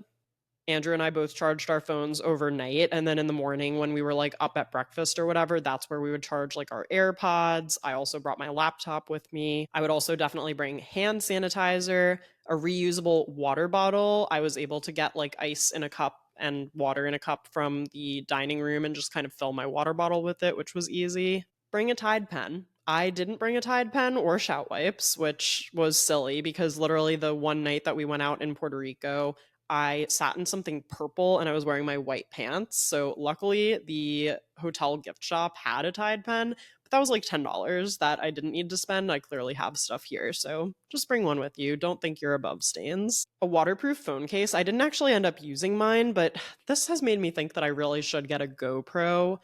Speaker 1: Andrew and I both charged our phones overnight. And then in the morning, when we were like up at breakfast or whatever, that's where we would charge like our AirPods. I also brought my laptop with me. I would also definitely bring hand sanitizer, a reusable water bottle. I was able to get like ice in a cup and water in a cup from the dining room and just kind of fill my water bottle with it, which was easy. Bring a Tide pen. I didn't bring a Tide pen or shout wipes, which was silly because literally the one night that we went out in Puerto Rico, I sat in something purple and I was wearing my white pants. So luckily the hotel gift shop had a Tide pen, but that was like $10 that I didn't need to spend. I clearly have stuff here. So just bring one with you. Don't think you're above stains. A waterproof phone case. I didn't actually end up using mine, but this has made me think that I really should get a GoPro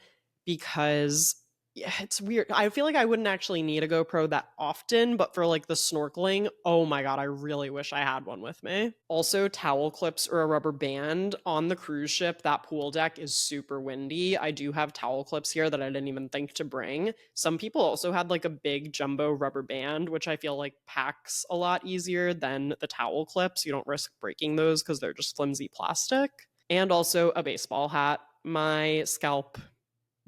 Speaker 1: because yeah, it's weird. I feel like I wouldn't actually need a GoPro that often, but for like the snorkeling, oh my God, I really wish I had one with me. Also, towel clips or a rubber band on the cruise ship. That pool deck is super windy. I do have towel clips here that I didn't even think to bring. Some people also had like a big jumbo rubber band, which I feel like packs a lot easier than the towel clips. You don't risk breaking those because they're just flimsy plastic. And also a baseball hat. My scalp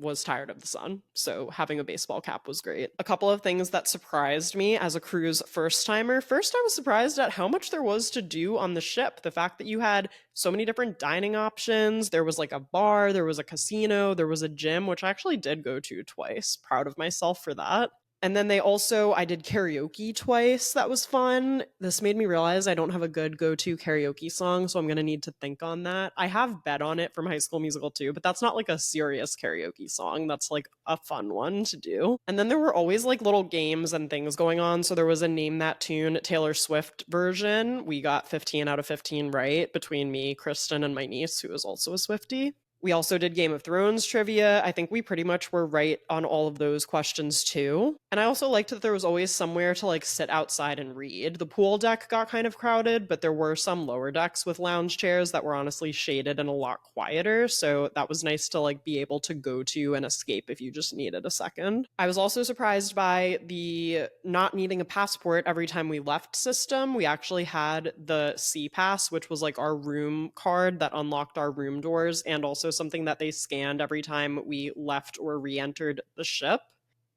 Speaker 1: was tired of the sun, so having a baseball cap was great. A couple of things that surprised me as a cruise first timer. First, I was surprised at how much there was to do on the ship. The fact that you had so many different dining options. There was like a bar, there was a casino, there was a gym, which I actually did go to twice. Proud of myself for that. And then I did karaoke twice. That was fun. This made me realize I don't have a good go to karaoke song, so I'm going to need to think on that. I have Bet on It from High School Musical too, but that's not like a serious karaoke song. That's like a fun one to do. And then there were always like little games and things going on. So there was a Name That Tune Taylor Swift version. We got 15 out of 15 right between me, Kristen, and my niece, who is also a Swiftie. We also did Game of Thrones trivia. I think we pretty much were right on all of those questions too. And I also liked that there was always somewhere to like sit outside and read. The pool deck got kind of crowded, but there were some lower decks with lounge chairs that were honestly shaded and a lot quieter. So that was nice to like be able to go to and escape if you just needed a second. I was also surprised by the not needing a passport every time we left system. We actually had the C Pass, which was like our room card that unlocked our room doors, and also something that they scanned every time we left or re-entered the ship.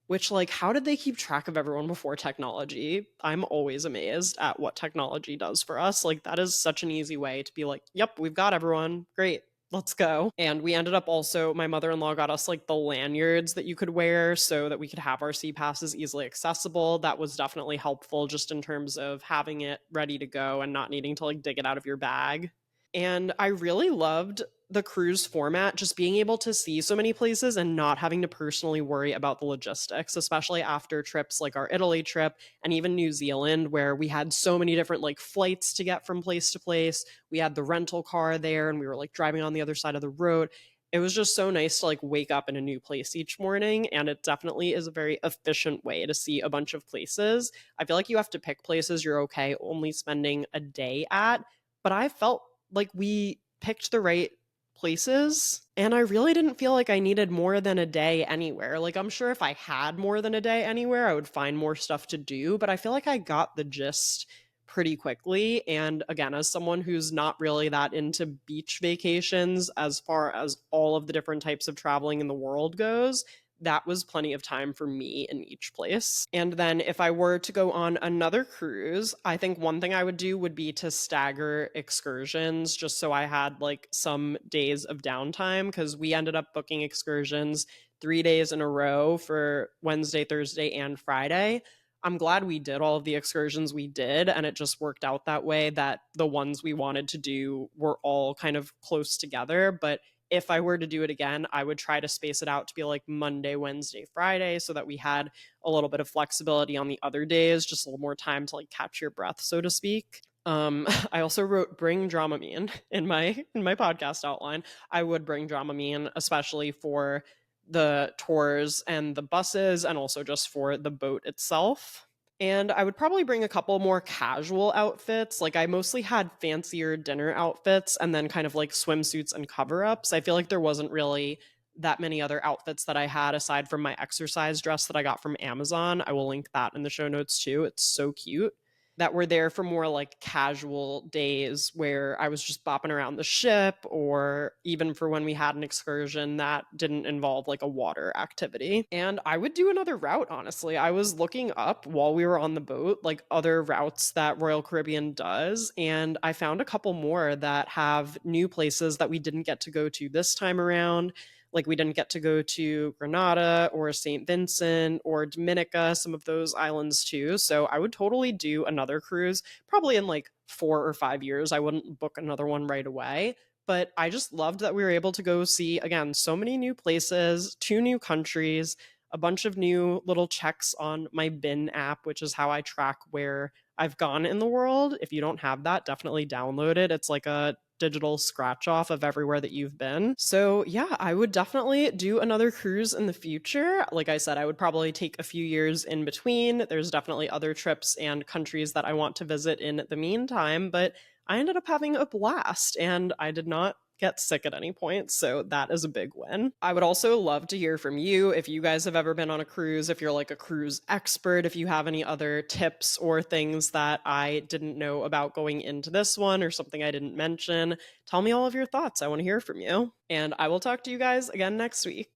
Speaker 1: Which, like, how did they keep track of everyone before technology? I'm always amazed at what technology does for us. Like, that is such an easy way to be like, yep, we've got everyone. Great. Let's go. And we ended up also, my mother-in-law got us like the lanyards that you could wear so that we could have our C passes easily accessible. That was definitely helpful just in terms of having it ready to go and not needing to like dig it out of your bag. And I really loved the cruise format, just being able to see so many places and not having to personally worry about the logistics, especially after trips like our Italy trip and even New Zealand, where we had so many different like flights to get from place to place. We had the rental car there and we were like driving on the other side of the road. It was just so nice to like wake up in a new place each morning. And it definitely is a very efficient way to see a bunch of places. I feel like you have to pick places you're okay only spending a day at. But I felt like we picked the right places and I really didn't feel like I needed more than a day anywhere. Like I'm sure if I had more than a day anywhere, I would find more stuff to do, but I feel like I got the gist pretty quickly. And again, as someone who's not really that into beach vacations as far as all of the different types of traveling in the world goes, that was plenty of time for me in each place. And then if I were to go on another cruise, I think one thing I would do would be to stagger excursions just so I had like some days of downtime because we ended up booking excursions 3 days in a row for Wednesday, Thursday, and Friday. I'm glad we did all of the excursions we did, and it just worked out that way that the ones we wanted to do were all kind of close together. But if I were to do it again, I would try to space it out to be like Monday, Wednesday, Friday, so that we had a little bit of flexibility on the other days, just a little more time to like catch your breath, so to speak. I also wrote bring Dramamine in my podcast outline. I would bring Dramamine, especially for the tours and the buses, and also just for the boat itself. And I would probably bring a couple more casual outfits. Like I mostly had fancier dinner outfits and then kind of like swimsuits and cover ups. I feel like there wasn't really that many other outfits that I had aside from my exercise dress that I got from Amazon. I will link that in the show notes too. It's so cute. That were there for more like casual days where I was just bopping around the ship, or even for when we had an excursion that didn't involve like a water activity. And I would do another route, honestly. I was looking up while we were on the boat, like other routes that Royal Caribbean does, and I found a couple more that have new places that we didn't get to go to this time around. Like we didn't get to go to Grenada or St. Vincent or Dominica, some of those islands too. So I would totally do another cruise, probably in like 4 or 5 years. I wouldn't book another one right away. But I just loved that we were able to go see, again, so many new places, two new countries, a bunch of new little checks on my bin app, which is how I track where I've gone in the world. If you don't have that, definitely download it. It's like a digital scratch off of everywhere that you've been. So, yeah, I would definitely do another cruise in the future. Like I said, I would probably take a few years in between. There's definitely other trips and countries that I want to visit in the meantime, but I ended up having a blast and I did not get sick at any point. So that is a big win. I would also love to hear from you if you guys have ever been on a cruise, if you're like a cruise expert, if you have any other tips or things that I didn't know about going into this one or something I didn't mention. Tell me all of your thoughts. I want to hear from you. And I will talk to you guys again next week.